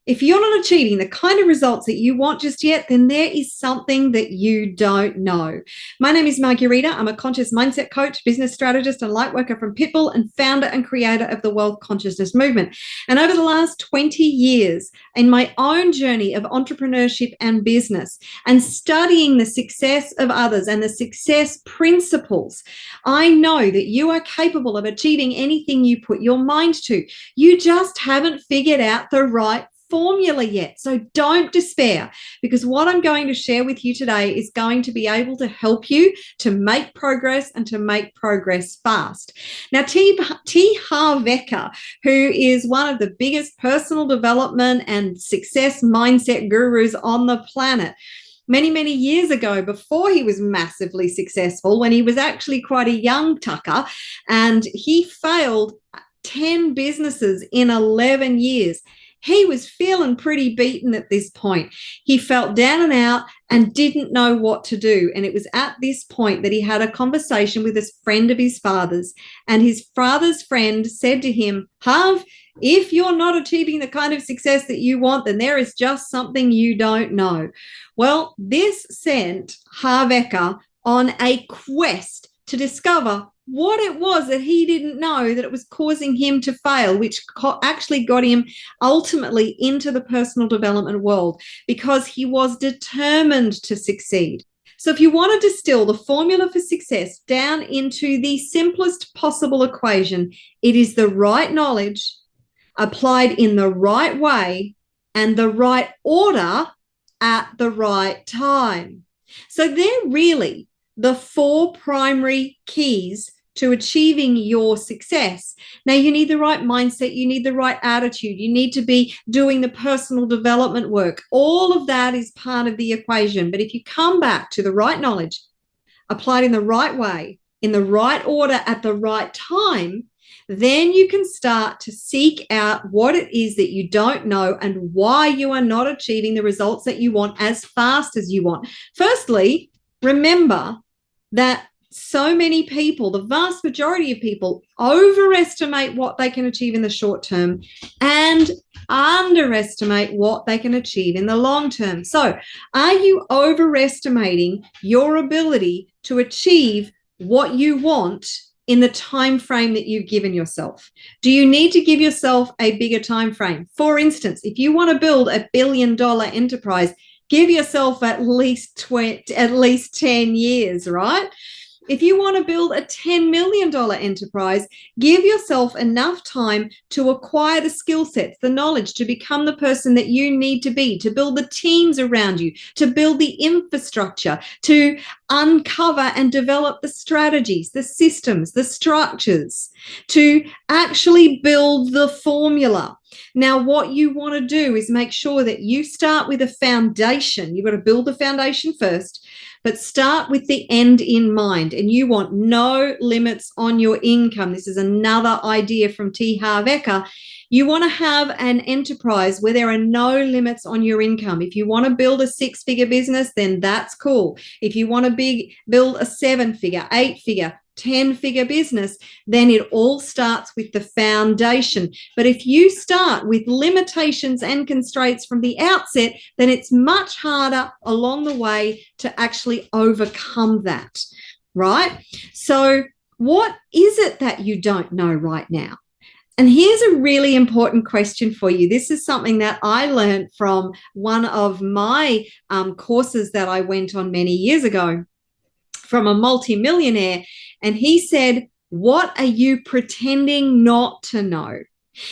If you're not achieving the kind of results that you want just yet, then there is something that you don't know. My name is Marguerita. I'm a conscious mindset coach, business strategist, and light worker from Pitbull, and founder and creator of the Wealth Consciousness Movement. And over the last 20 years, in my own journey of entrepreneurship and business, and studying the success of others and the success principles, I know that you are capable of achieving anything you put your mind to. You just haven't figured out the right formula yet. So don't despair, because what I'm going to share with you today is going to be able to help you to make progress and to make progress fast. Now, Harv Eker, who is one of the biggest personal development and success mindset gurus on the planet, many years ago, before he was massively successful, when he was actually quite a young tucker, and he failed 10 businesses in 11 years. He was feeling pretty beaten at this point. He felt down and out and didn't know what to do. And it was at this point that he had a conversation with a friend of his father's. And his father's friend said to him, Harv, if you're not achieving the kind of success that you want, then there is just something you don't know. Well, this sent Harv Eker on a quest to discover what it was that he didn't know that it was causing him to fail, which actually got him ultimately into the personal development world, because he was determined to succeed. So if you want to distill the formula for success down into the simplest possible equation, it is the right knowledge applied in the right way and the right order at the right time. So they're really the 4 primary keys to achieving your success. Now, you need the right mindset, you need the right attitude, you need to be doing the personal development work. All of that is part of the equation. But if you come back to the right knowledge, applied in the right way, in the right order at the right time, then you can start to seek out what it is that you don't know and why you are not achieving the results that you want as fast as you want. Firstly, remember that so many people, the vast majority of people, overestimate what they can achieve in the short term and underestimate what they can achieve in the long term. So, are you overestimating your ability to achieve what you want in the time frame that you've given yourself? Do you need to give yourself a bigger time frame? For instance, if you want to build a $1 billion enterprise, give yourself at least 10 years, right? If you want to build a $10 million enterprise, give yourself enough time to acquire the skill sets, the knowledge, to become the person that you need to be, to build the teams around you, to build the infrastructure, to uncover and develop the strategies, the systems, the structures, to actually build the formula. Now, what you want to do is make sure that you start with a foundation. You've got to build the foundation first, but start with the end in mind. And you want no limits on your income. This is another idea from Harv Eker. You want to have an enterprise where there are no limits on your income. If you want to build a 6-figure business, then that's cool. If you want to build a 7-figure, 8-figure, 10-figure business, then it all starts with the foundation. But if you start with limitations and constraints from the outset, then it's much harder along the way to actually overcome that, right? So what is it that you don't know right now? And here's a really important question for you. This is something that I learned from one of my courses that I went on many years ago, from a multi-millionaire. And he said, what are you pretending not to know?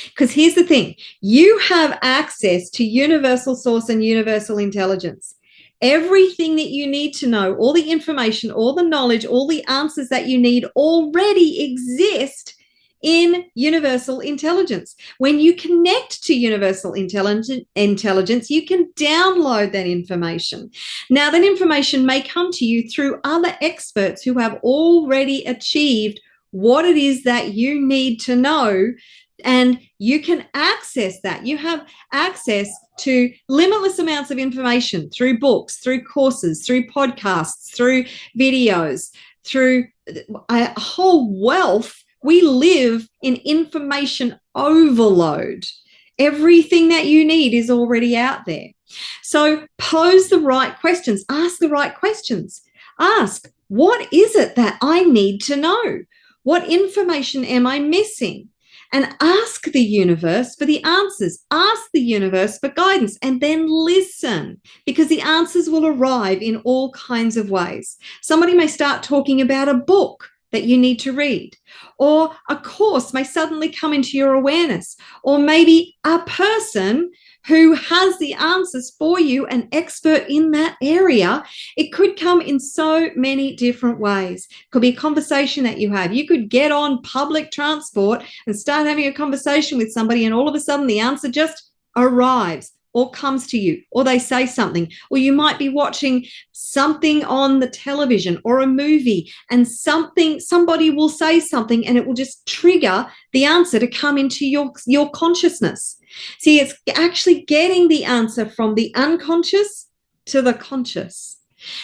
Because here's the thing, you have access to universal source and universal intelligence. Everything that you need to know, all the information, all the knowledge, all the answers that you need already exist in universal intelligence. When you connect to universal intelligence, you can download that information. Now, that information may come to you through other experts who have already achieved what it is that you need to know, and you can access that. You have access to limitless amounts of information through books, through courses, through podcasts, through videos, through a whole wealth. We live in information overload. Everything that you need is already out there. So pose the right questions. Ask the right questions. Ask, what is it that I need to know? What information am I missing? And ask the universe for the answers. Ask the universe for guidance and then listen, because the answers will arrive in all kinds of ways. Somebody may start talking about a book that you need to read, or a course may suddenly come into your awareness, or maybe a person who has the answers for you, an expert in that area. It could come in so many different ways. It could be a conversation that you have. You could get on public transport and start having a conversation with somebody, and all of a sudden the answer just arrives or comes to you, or they say something. Or you might be watching something on the television or a movie, and somebody will say something, and it will just trigger the answer to come into your consciousness. See, it's actually getting the answer from the unconscious to the conscious.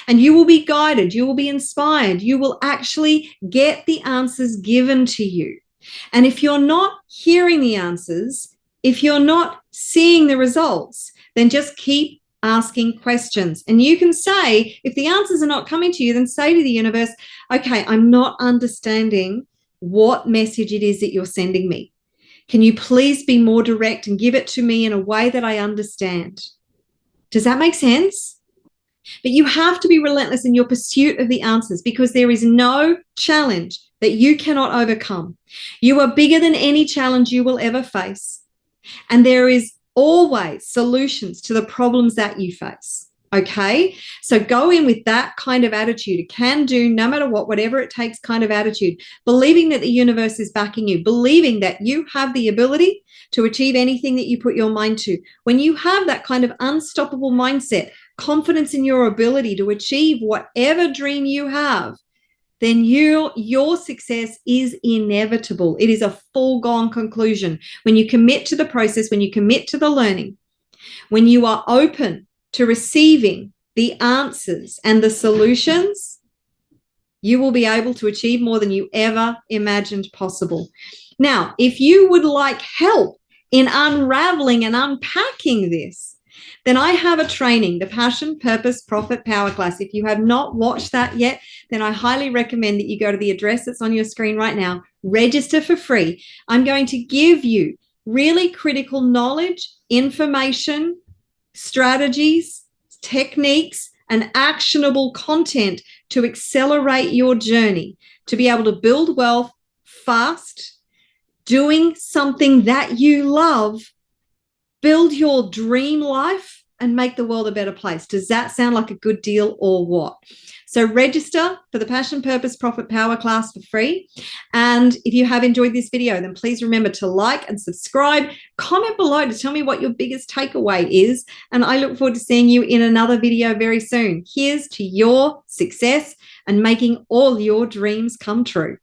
And you will be guided, you will be inspired, you will actually get the answers given to you. And if you're not hearing the answers, if you're not seeing the results, then just keep asking questions. And you can say, if the answers are not coming to you, then say to the universe, okay, I'm not understanding what message it is that you're sending me. Can you please be more direct and give it to me in a way that I understand? Does that make sense? But you have to be relentless in your pursuit of the answers, because there is no challenge that you cannot overcome. You are bigger than any challenge you will ever face. And there is always solutions to the problems that you face. Okay, so go in with that kind of attitude, a can do, no matter what, whatever it takes kind of attitude, believing that the universe is backing you, believing that you have the ability to achieve anything that you put your mind to. When you have that kind of unstoppable mindset, confidence in your ability to achieve whatever dream you have, then your success is inevitable. It is a foregone conclusion. When you commit to the process, when you commit to the learning, when you are open to receiving the answers and the solutions, you will be able to achieve more than you ever imagined possible. Now, if you would like help in unraveling and unpacking this, then I have a training, the Passion, Purpose, Profit, Power class. If you have not watched that yet, then I highly recommend that you go to the address that's on your screen right now, register for free. I'm going to give you really critical knowledge, information, strategies, techniques, and actionable content to accelerate your journey, to be able to build wealth fast, doing something that you love, build your dream life, and make the world a better place. Does that sound like a good deal or what? So register for the Passion, Purpose, Profit, Power class for free. And if you have enjoyed this video, then please remember to like and subscribe. Comment below to tell me what your biggest takeaway is. And I look forward to seeing you in another video very soon. Here's to your success and making all your dreams come true.